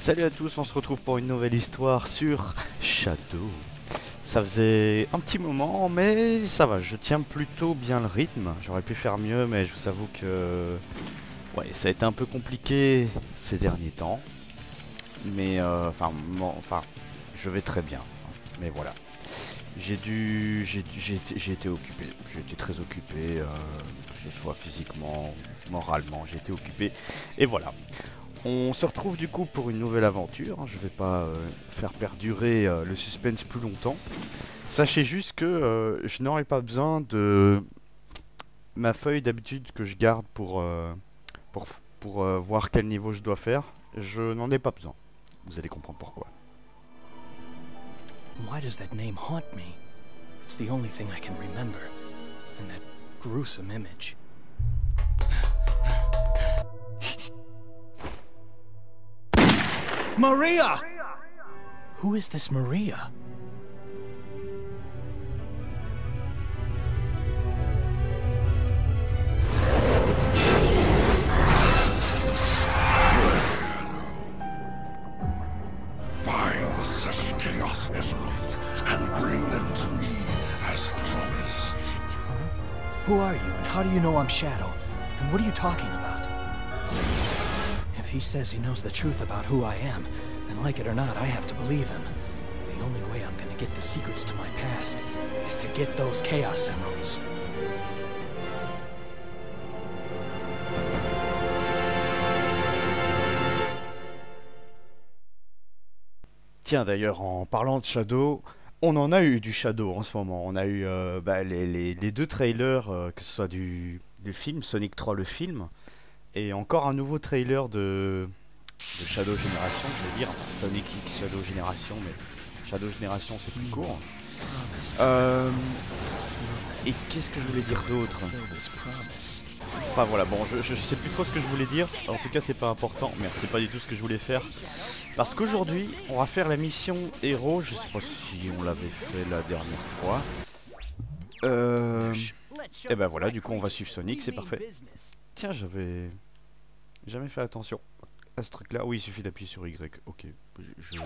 Salut à tous, on se retrouve pour une nouvelle histoire sur Shadow. Ça faisait un petit moment, mais ça va, je tiens plutôt bien le rythme. J'aurais pu faire mieux, mais je vous avoue que... ouais, ça a été un peu compliqué ces derniers temps. Mais enfin, je vais très bien. Mais voilà. J'ai été occupé. J'ai été très occupé, que ce soit physiquement, moralement, j'ai été occupé. Et voilà. On se retrouve du coup pour une nouvelle aventure. Je vais pas faire perdurer le suspense plus longtemps. Sachez juste que je n'aurai pas besoin de ma feuille d'habitude que je garde pour voir quel niveau je dois faire. Je n'en ai pas besoin. Vous allez comprendre pourquoi. Why does that name haunt me? It's the only thing I can remember. And that gruesome image. Maria! Who is this Maria? Find the 7 Chaos Emeralds and bring them to me as promised. Who are you and how do you know I'm Shadow? And what are you talking about? If he says he knows the truth about who I am, then like it or not, I have to believe him. The only way I'm gonna get the secrets to my past is to get those Chaos Emeralds. Tiens, d'ailleurs, en parlant de Shadow, on en a eu du Shadow en ce moment. On a eu les deux trailers, que ce soit du film, Sonic 3 le film, et encore un nouveau trailer de Shadow Génération, je veux dire, enfin, Sonic X Shadow Génération, mais Shadow Génération c'est plus court. Et qu'est-ce que je voulais dire d'autre? Enfin voilà, bon, je sais plus trop ce que je voulais dire, en tout cas c'est pas important, merde, c'est pas du tout ce que je voulais faire. Parce qu'aujourd'hui, on va faire la mission héros, je sais pas si on l'avait fait la dernière fois. Et ben voilà, du coup on va suivre Sonic, c'est parfait. Tiens, j'avais jamais fait attention à ce truc là. Oui, il suffit d'appuyer sur Y, ok. Je l'ai pas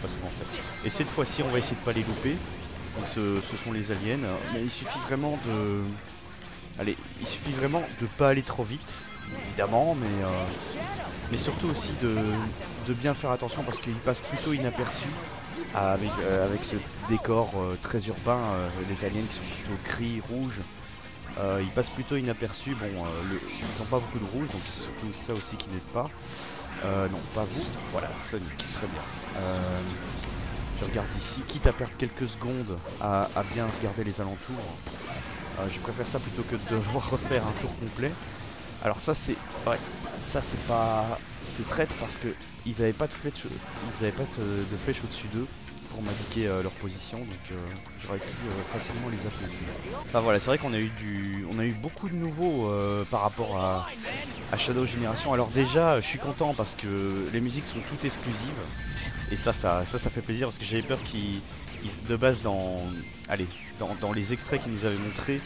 souvent fait. Et cette fois-ci, on va essayer de pas les louper. Donc ce sont les aliens, mais il suffit vraiment de... Allez, il suffit vraiment de pas aller trop vite, évidemment, mais surtout aussi de bien faire attention parce qu'il passe plutôt inaperçu avec ce décor très urbain, les aliens qui sont plutôt gris, rouges, ils passent plutôt inaperçus. Bon, ils n'ont pas beaucoup de rouge, donc c'est surtout ça aussi qui n'aide pas. Non, pas vous. Voilà, Sonic, très bien. Je regarde ici, quitte à perdre quelques secondes à bien regarder les alentours. Je préfère ça plutôt que de devoir refaire un tour complet. Alors ça c'est... ouais, ça c'est pas... c'est traître parce que ils avaient pas de flèche, de flèche au-dessus d'eux pour m'indiquer leur position, donc j'aurais pu facilement les appeler. Enfin voilà, c'est vrai qu'on a eu beaucoup de nouveaux par rapport à Shadow Génération. Alors déjà, je suis content parce que les musiques sont toutes exclusives. Et ça fait plaisir parce que j'avais peur qu'ils... de base dans les extraits qu'ils nous avaient montrés,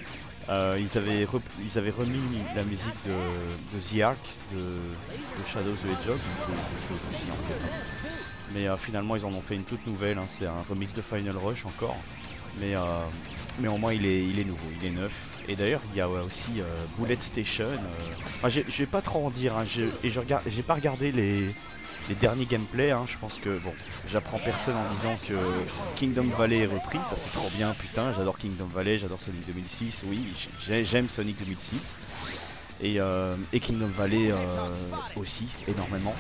ils avaient remis la musique de The Ark, de Shadow the Hedgehog, de ce jeu-ci en fait. Mais finalement ils en ont fait une toute nouvelle, hein, c'est un remix de Final Rush encore. Mais au moins il est nouveau, il est neuf. Et d'ailleurs il y a aussi Bullet Station. Je vais pas trop en dire, hein, j'ai pas regardé les derniers gameplays, hein. Je pense que bon, j'apprends personne en disant que Kingdom Valley est repris, ça c'est trop bien, putain, j'adore Kingdom Valley, j'adore Sonic 2006, oui, j'aime Sonic 2006, et Kingdom Valley aussi, énormément,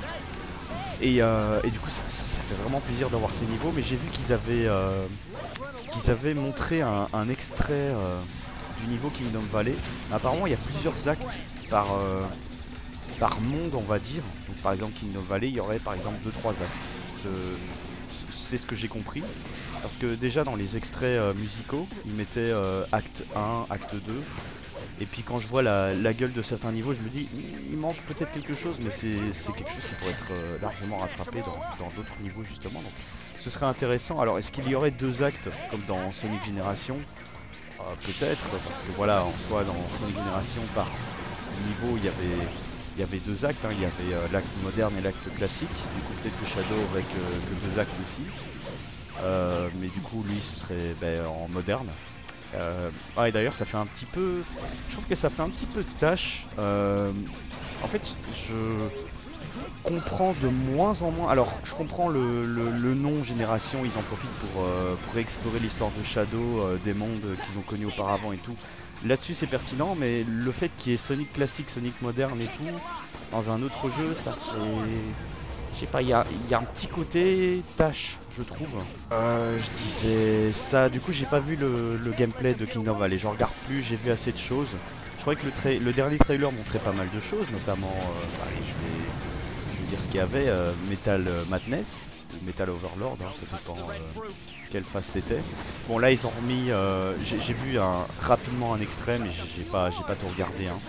et du coup ça fait vraiment plaisir d'avoir ces niveaux, mais j'ai vu qu'ils avaient montré un extrait du niveau Kingdom Valley. Apparemment il y a plusieurs actes par monde, on va dire. Donc, par exemple Kingdom Valley, il y aurait par exemple 2-3 actes. C'est ce que j'ai compris. Parce que déjà dans les extraits musicaux, ils mettaient acte 1, acte 2. Et puis quand je vois la gueule de certains niveaux, je me dis, il manque peut-être quelque chose, mais c'est quelque chose qui pourrait être largement rattrapé dans d'autres niveaux justement. Donc, ce serait intéressant. Alors est-ce qu'il y aurait 2 actes comme dans Sonic Génération? Peut-être, parce que voilà, en soi dans Sonic Génération, par niveau, il y avait il y avait 2 actes, hein. Il y avait l'acte moderne et l'acte classique. Du coup peut-être que Shadow aurait que 2 actes aussi. Mais du coup lui ce serait en moderne. Ah, et d'ailleurs ça fait un petit peu... Je trouve que ça fait un petit peu de tâche. En fait je comprends de moins en moins... Alors je comprends le nom Génération, ils en profitent pour explorer l'histoire de Shadow, des mondes qu'ils ont connus auparavant et tout. Là-dessus c'est pertinent, mais le fait qu'il y ait Sonic classique, Sonic moderne et tout, dans un autre jeu, ça fait... Je sais pas, il y a un petit côté tâche, je trouve. Je disais ça, du coup j'ai pas vu le gameplay de Kingdom Valley, j'en regarde plus, j'ai vu assez de choses. Je croyais que le dernier trailer montrait pas mal de choses, notamment, allez, je vais dire ce qu'il y avait, Metal Madness, ou Metal Overlord, hein, ça dépend quelle phase c'était. Bon là ils ont remis, j'ai vu rapidement un extrait, mais j'ai pas tout regardé. Hein.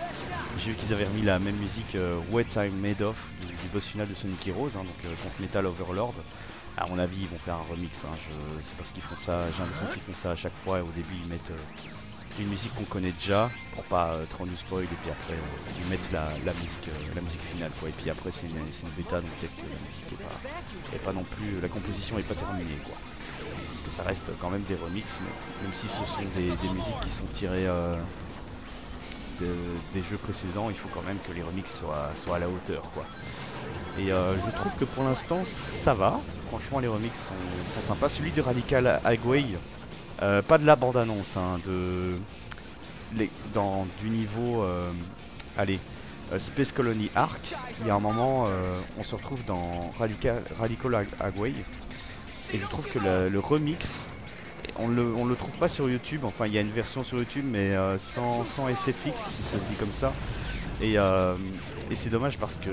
J'ai vu qu'ils avaient remis la même musique What I'm Made Of du boss final de Sonic Heroes, hein, donc contre Metal Overlord. À mon avis ils vont faire un remix, hein, c'est parce qu'ils font ça, j'ai l'impression qu'ils font ça à chaque fois et au début ils mettent une musique qu'on connaît déjà pour pas trop nous spoil, et puis après ils mettent la musique finale quoi. Et puis après c'est une bêta, donc peut-être que la musique est pas non plus, la composition est pas terminée quoi. Parce que ça reste quand même des remixes, mais même si ce sont des musiques qui sont tirées des jeux précédents, il faut quand même que les remixes soient à la hauteur quoi. Et je trouve que pour l'instant ça va, franchement les remixes sont sympas. Celui de Radical Highway, pas de la bande-annonce, hein, du niveau Space Colony Arc, il y a un moment on se retrouve dans Radical Highway, et je trouve que le remix, on le trouve pas sur YouTube, enfin il y a une version sur YouTube mais sans SFX, si ça se dit comme ça, et c'est dommage parce que...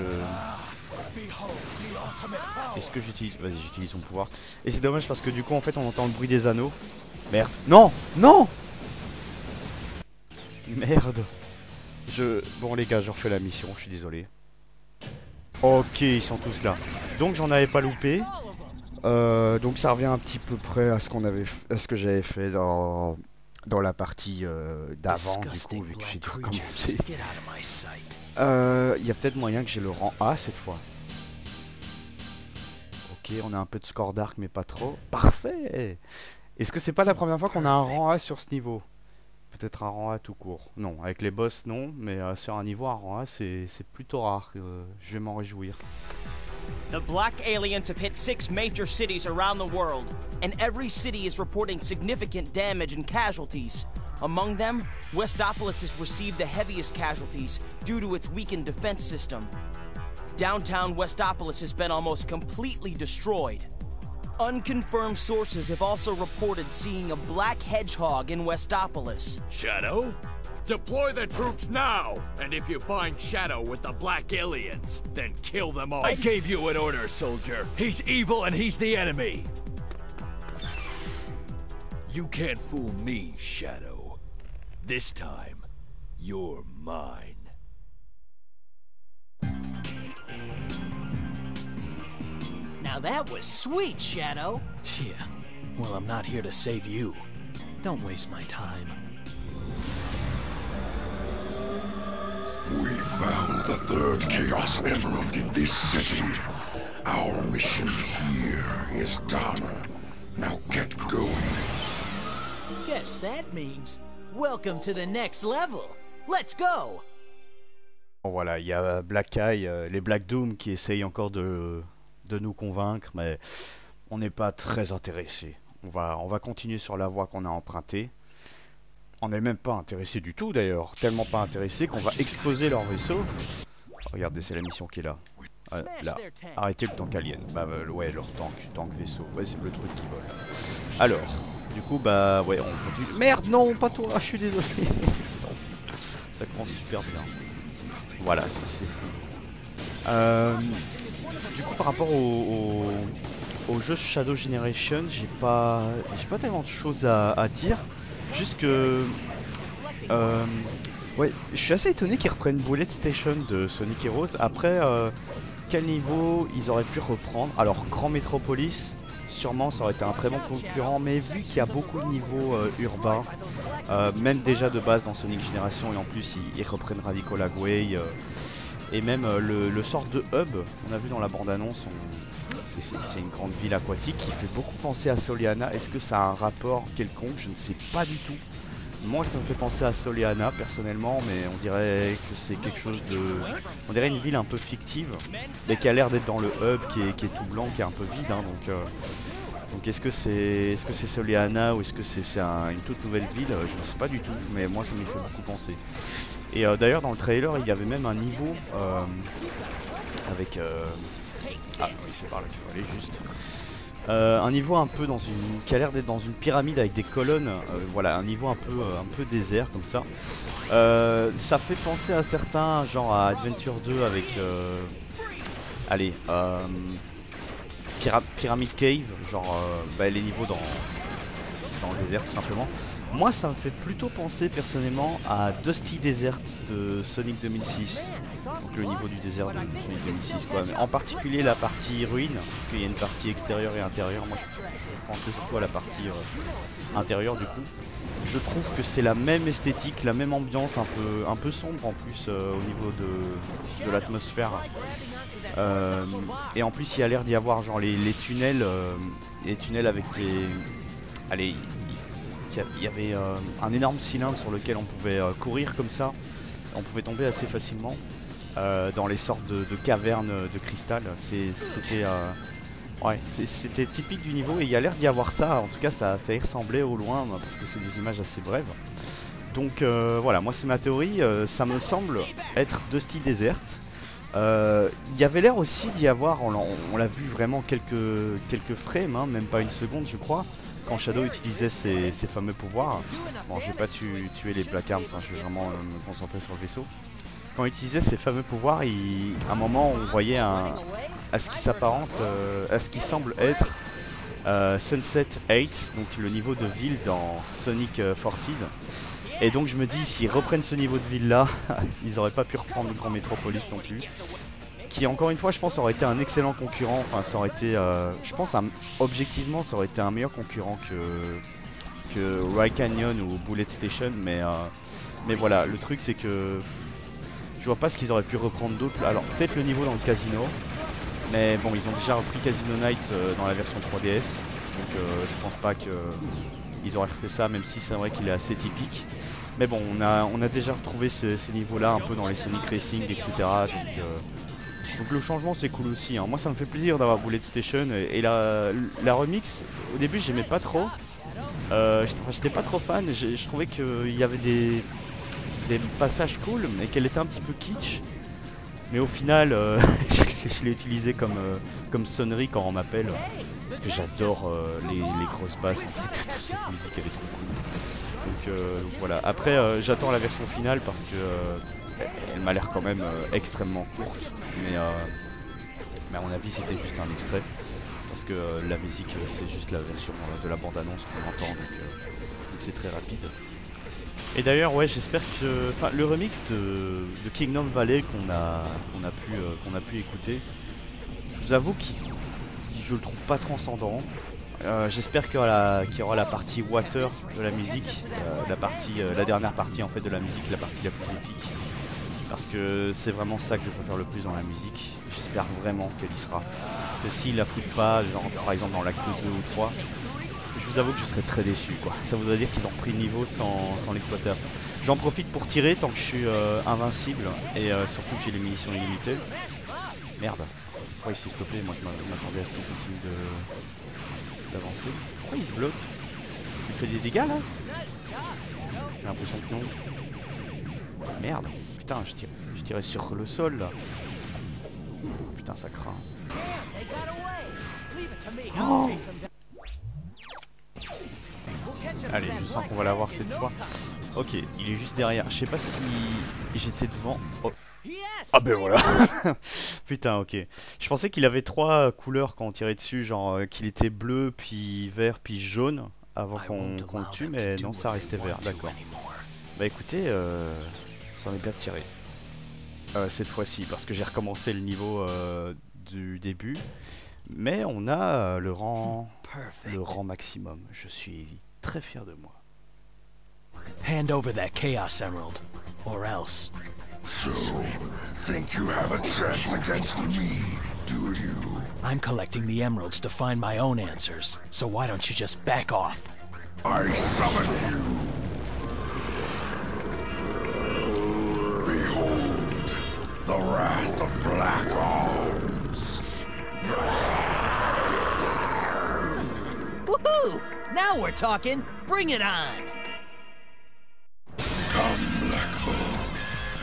Est-ce que j'utilise... Vas-y, j'utilise mon pouvoir. Et c'est dommage parce que du coup en fait on entend le bruit des anneaux. Merde. Non. Non. Merde. Bon les gars, je refais la mission, je suis désolé. Ok, ils sont tous là. Donc j'en avais pas loupé. Donc ça revient un petit peu près à ce que j'avais fait dans la partie d'avant, du coup, vu que j'ai dû recommencer. Il y a peut-être moyen que j'ai le rang A cette fois. Ok, on a un peu de score d'arc mais pas trop. Parfait. Est-ce que c'est pas la première fois qu'on a un rang A sur ce niveau? Peut-être un rang A tout court. Non, avec les boss non, mais sur un niveau un rang A c'est plutôt rare. Je vais m'en réjouir. The Black Aliens have hit 6 major cities around the world, and every city is reporting significant damage and casualties. Among them, Westopolis has received the heaviest casualties due to its weakened defense system. Downtown Westopolis has been almost completely destroyed. Unconfirmed sources have also reported seeing a black hedgehog in Westopolis. Shadow? Deploy the troops now! And if you find Shadow with the Black Aliens, then kill them all. I gave you an order, soldier. He's evil and he's the enemy. You can't fool me, Shadow. This time, you're mine. Now that was sweet, Shadow. Yeah. Well, I'm not here to save you. Don't waste my time. We found the 3rd Chaos Emerald in this city. Our mission here is done. Now get going. Guess that means welcome to the next level. Let's go. Bon, voilà, il y a Black Eye, les Black Doom qui essayent encore de nous convaincre, mais on n'est pas très intéressé. On va continuer sur la voie qu'on a empruntée. On n'est même pas intéressé du tout d'ailleurs, tellement pas intéressé qu'on va exploser leur vaisseau. Regardez, c'est la mission qui est là. Là, arrêtez le tank alien. Ouais, leur tank vaisseau. Ouais, c'est le truc qui vole. Alors, du coup, ouais, on continue. Merde, non, pas toi, je suis désolé. Ça commence super bien. Voilà, c'est fou. Du coup, par rapport au jeu Shadow Generation, j'ai pas tellement de choses à dire. Juste que... ouais, je suis assez étonné qu'ils reprennent Bullet Station de Sonic Heroes. Après, quel niveau ils auraient pu reprendre? Alors, Grand Metropolis, sûrement ça aurait été un très bon concurrent, mais vu qu'il y a beaucoup de niveaux urbains, même déjà de base dans Sonic Generation, et en plus ils reprennent Radical Highway, Et même le sort de hub, on a vu dans la bande-annonce, c'est une grande ville aquatique qui fait beaucoup penser à Soleanna. Est-ce que ça a un rapport quelconque? Je ne sais pas du tout. Moi ça me fait penser à Soleanna personnellement, mais on dirait que c'est quelque chose de... On dirait une ville un peu fictive, mais qui a l'air d'être dans le hub, qui est tout blanc, qui est un peu vide. Hein, donc est-ce que c'est Soleanna ou est-ce que c'est une toute nouvelle ville? Je ne sais pas du tout, mais moi ça m'y fait beaucoup penser. Et d'ailleurs dans le trailer il y avait même un niveau avec... Ah oui c'est par là qu'il faut aller juste. Un niveau un peu qui a l'air d'être dans une pyramide avec des colonnes, voilà, un niveau un peu désert comme ça. Ça fait penser à certains, genre à Adventure 2 avec, allez, Pyramid Cave, genre les niveaux dans le désert tout simplement. Moi ça me fait plutôt penser personnellement à Dusty Desert de Sonic 2006. Donc le niveau du désert de Sonic 2006 quoi. Mais en particulier la partie ruine, parce qu'il y a une partie extérieure et intérieure. Moi je pensais surtout à la partie intérieure du coup. Je trouve que c'est la même esthétique, la même ambiance un peu sombre en plus au niveau de l'atmosphère. Et en plus il y a l'air d'y avoir genre les tunnels avec des... Allez, il y avait un énorme cylindre sur lequel on pouvait courir comme ça. On pouvait tomber assez facilement dans les sortes de cavernes de cristal. C'était typique du niveau et il y a l'air d'y avoir ça. En tout cas ça y ressemblait au loin parce que c'est des images assez brèves. Donc voilà, moi c'est ma théorie. Ça me semble être Dusty Desert. Il y avait l'air aussi d'y avoir, on l'a vu vraiment quelques frames, hein, même pas une seconde je crois, quand Shadow utilisait ses fameux pouvoirs. Bon, je vais pas tuer les Black Arms, hein, je vais vraiment me concentrer sur le vaisseau. Quand il utilisait ses fameux pouvoirs, à un moment on voyait à ce qui s'apparente, à ce qui semble être Sunset 8, donc le niveau de ville dans Sonic Forces. Et donc je me dis, s'ils reprennent ce niveau de ville là, ils auraient pas pu reprendre le Grand Metropolis non plus. Qui encore une fois je pense aurait été un excellent concurrent, enfin ça aurait été, je pense objectivement ça aurait été un meilleur concurrent que Rye Canyon ou Bullet Station, mais voilà, le truc c'est que je vois pas ce qu'ils auraient pu reprendre d'autres. Alors peut-être le niveau dans le casino, mais bon ils ont déjà repris Casino Night dans la version 3DS, donc je pense pas qu'ils auraient refait ça, même si c'est vrai qu'il est assez typique. Mais bon on a déjà retrouvé ces niveaux là un peu dans les Sonic Racing etc. Donc le changement c'est cool aussi, hein. Moi ça me fait plaisir d'avoir Bullet Station et la remix au début j'aimais pas trop, j'étais pas trop fan, je trouvais qu'il y avait des passages cool mais qu'elle était un petit peu kitsch. Mais au final je l'ai utilisé comme sonnerie quand on m'appelle, parce que j'adore les grosses basses en fait, toute cette musique elle est trop cool. Donc voilà, après j'attends la version finale parce que elle m'a l'air quand même extrêmement courte, mais à mon avis c'était juste un extrait, parce que la musique c'est juste la version de la bande-annonce qu'on entend, donc c'est très rapide. Et d'ailleurs ouais, j'espère que le remix de Kingdom Valley qu'on a pu écouter, je vous avoue que je le trouve pas transcendant. J'espère qu'il y aura la partie water de la musique, la dernière partie en fait de la musique, la partie la plus épique. Parce que c'est vraiment ça que je préfère le plus dans la musique. J'espère vraiment qu'elle y sera. Parce que s'ils la foutent pas, genre par exemple dans l'acte 2 ou 3, je vous avoue que je serais très déçu quoi. Ça voudrait dire qu'ils ont pris le niveau sans l'exploiter à fond. J'en profite pour tirer tant que je suis invincible et surtout que j'ai les munitions illimitées. Merde. Pourquoi il s'est stoppé? Moi je m'attendais à ce qu'il continue d'avancer. Pourquoi il se bloque? Il fait des dégâts là? J'ai l'impression que non. Merde. Putain, je tirais sur le sol là. Putain, ça craint. Oh. Allez, je sens qu'on va l'avoir cette fois. Ok, il est juste derrière. Je sais pas si j'étais devant. Oh. Ah ben voilà. Putain, ok. Je pensais qu'il avait 3 couleurs quand on tirait dessus, genre qu'il était bleu, puis vert, puis jaune, avant qu'on le tue, mais non, ça restait vert, d'accord. Bah écoutez, c'en est bien tiré. Cette fois-ci, parce que j'ai recommencé le niveau du début. Mais on a le rang maximum. Je suis très fier de moi. Hand over that Chaos Emerald, or else. So, think you have a chance against me, do you? I'm collecting the emeralds to find my own answers, so why don't you just back off? I summon you. Behold, the wrath of Black Arms. Woohoo! Now we're talking. Bring it on. Come, Black Bull.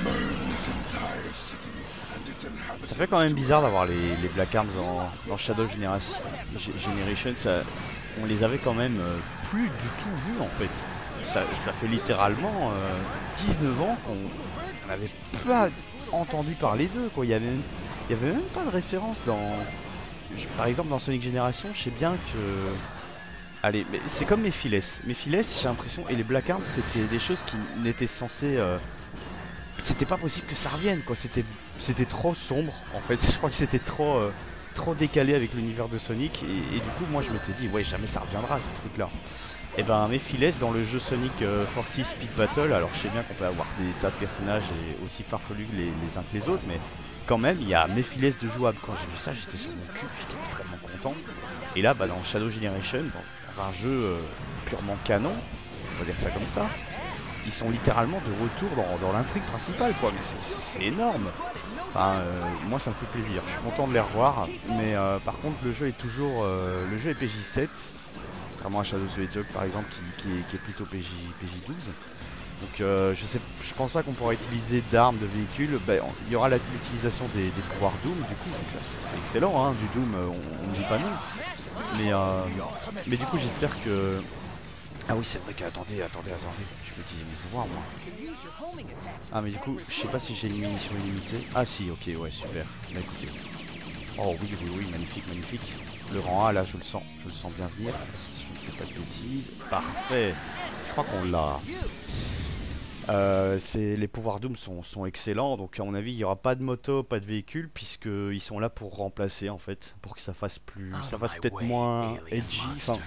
Burn this entire city and its inhabitants. Ça fait quand même bizarre d'avoir les Black Arms dans Shadow Generation. On les avait quand même plus du tout vus en fait. Ça fait littéralement 19 ans qu'on n'avait pas entendu parler d'eux. Il y avait même pas de référence dans... Par exemple dans Sonic Generation, je sais bien que... Allez, mais c'est comme Mephiles. Mephiles, j'ai l'impression, et les Black Arms, c'était des choses qui n'étaient censées... C'était pas possible que ça revienne, quoi. C'était trop sombre, en fait. Je crois que c'était trop décalé avec l'univers de Sonic. Et du coup, moi, je m'étais dit, ouais, jamais ça reviendra, ces trucs-là. Et ben, Mephiles, dans le jeu Sonic Forces Speed Battle, alors je sais bien qu'on peut avoir des tas de personnages et aussi farfelus les uns que les autres, mais quand même, il y a Mephiles de jouable. Quand j'ai vu ça, j'étais sur mon cul, j'étais extrêmement content. Et là, bah, dans Shadow Generation, dans un jeu purement canon, on va dire ça comme ça, ils sont littéralement de retour dans l'intrigue principale, quoi. Mais c'est énorme. Enfin, moi, ça me fait plaisir. Je suis content de les revoir. Mais par contre, le jeu est toujours... le jeu est PJ7, contrairement à Shadow the Hedgehog, par exemple, qui est plutôt PJ12. Donc je pense pas qu'on pourra utiliser d'armes, de véhicules. Ben, il y aura l'utilisation des pouvoirs Doom du coup, donc ça c'est excellent, hein, du Doom on ne dit pas non. Mais du coup j'espère que... Ah oui c'est vrai que attendez, je peux utiliser mes pouvoirs moi. Ah mais du coup je sais pas si j'ai une munition illimitée. Ah si, ok, ouais super, bah écoutez. Oh oui, magnifique. Le rang A là je le sens bien venir, si je ne fais pas de bêtises. Parfait, je crois qu'on l'a. Les pouvoirs Doom sont excellents, donc à mon avis il n'y aura pas de moto, pas de véhicule, puisqu'ils sont là pour remplacer en fait, pour que ça fasse peut-être moins edgy, enfin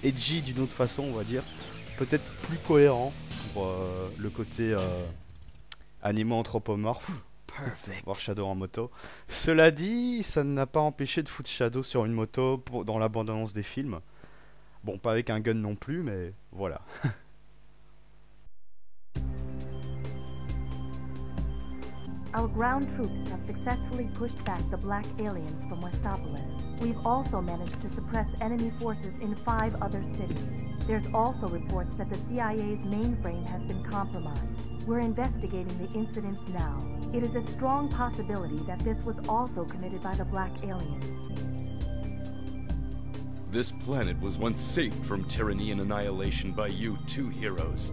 edgy d'une autre façon on va dire, peut-être plus cohérent pour le côté animo-anthropomorphe, voir Shadow en moto. Cela dit, ça n'a pas empêché de foutre Shadow sur une moto dans la bande-annonce des films. Bon, pas avec un gun non plus, mais voilà. Our ground troops have successfully pushed back the Black Aliens from Westopolis. We've also managed to suppress enemy forces in 5 other cities. There's also reports that the CIA's mainframe has been compromised. We're investigating the incidents now. It is a strong possibility that this was also committed by the Black Aliens. This planet was once saved from tyranny and annihilation by you two heroes.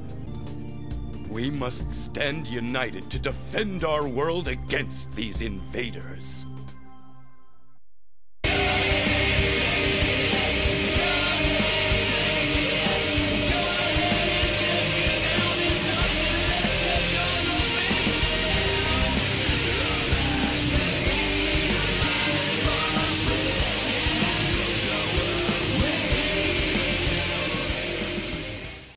We must stand united to defend our world against these invaders.